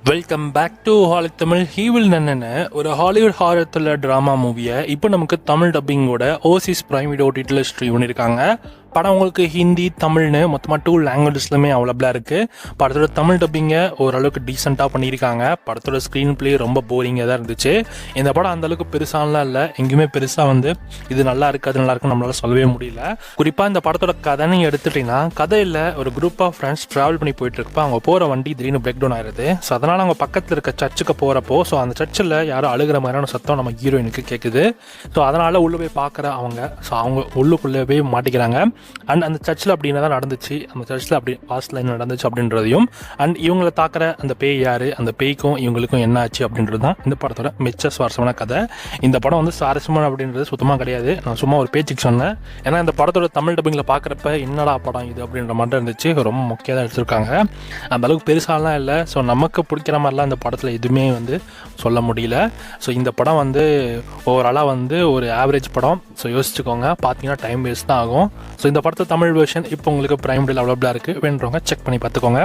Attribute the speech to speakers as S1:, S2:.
S1: Welcome back to Hollywood Tamil. ஹீவில் நன்னன்னு ஒரு ஹாலிவுட் ஹாரர் த்ரில்லர் ட்ராமா மூவியை இப்போ நமக்கு தமிழ் டப்பிங்கோட ஓசிஸ் பிரைம் வீடியோ ஓடிடியில் ஸ்ட்ரீம் பண்ணியிருக்காங்க. படம் உங்களுக்கு ஹிந்தி தமிழ்னு மொத்தமாக 2 லாங்குவேஜஸ்லுமே அவைலபிளாக இருக்குது. படத்தோட தமிழ் டப்பிங்கை ஓரளவுக்கு டீசெண்டாக பண்ணியிருக்காங்க. படத்தோட ஸ்க்ரீன் பிளே ரொம்ப போரிங்காக தான் இருந்துச்சு. இந்த படம் அந்தளவுக்கு பெருசாலாம் இல்லை, எங்கேயுமே பெருசாக இது நல்லா இருக்குது அது நல்லா இருக்குன்னு நம்மளால சொல்லவே முடியல. குறிப்பாக இந்த படத்தோட கதைன்னு எடுத்துட்டிங்கன்னா, கதையில் ஒரு குரூப் ஆஃப் ஃப்ரெண்ட்ஸ் ட்ராவல் பண்ணி போயிட்டு இருப்பா. அவங்க போகிற வண்டி திடீர்னு பிரேக் டவுன் ஆயிடுது. ஸோ அதனால் அவங்க பக்கத்தில் இருக்க சர்ச்சுக்கு போகிறப்போ அந்த சர்ச்சில் யாரும் அழுகிற மாதிரியான சத்தம் நம்ம ஹீரோயினுக்கு கேட்குது. ஸோ அதனால் உள்ளே போய் பார்க்குற அவங்க உள்ளுக்குள்ளே போய் மாட்டிக்கிறாங்க. அண்ட் அந்த சர்ச்சில் அப்படின்னா தான் நடந்துச்சு, அந்த சர்ச்சில் அப்படி பாஸ்டில் என்ன நடந்துச்சு அப்படின்றதையும், அண்ட் இவங்களை தாக்குற அந்த பேய் யார், அந்த பேய்க்கும் இவங்களுக்கும் என்ன ஆச்சு அப்படின்றது தான் இந்த படத்தோட மிச்ச சுவாரஸ்யமான கதை. இந்த படம் சுவாரஸ்யமான அப்படின்றது சுத்தமாக கிடையாது, நான் சும்மா ஒரு பேச்சுக்கு சொன்னேன். ஏன்னா இந்த படத்தோட தமிழ் டப்பிங்கில் பார்க்குறப்ப என்னடா படம் இது அப்படின்ற மாதிரி இருந்துச்சு. ரொம்ப முக்கியம் தான் எடுத்திருக்காங்க, அந்த அளவுக்கு பெருசாலாம் இல்லை. ஸோ நமக்கு பிடிக்கிற மாதிரிலாம் இந்த படத்தில் எதுவுமே சொல்ல முடியல. ஸோ இந்த படம் ஓவராலாக ஒரு ஆவரேஜ் படம். ஸோ யோசிச்சுக்கோங்க, பார்த்தீங்கன்னா டைம் வேஸ்ட் தான் ஆகும். ஸோ இந்த படத்தை தமிழ் வெர்ஷன் இப்போ உங்களுக்கு பிரைம் டேல அவைலபிளாக இருக்குது, வேணுறவங்க செக் பண்ணி பார்த்துக்கோங்க.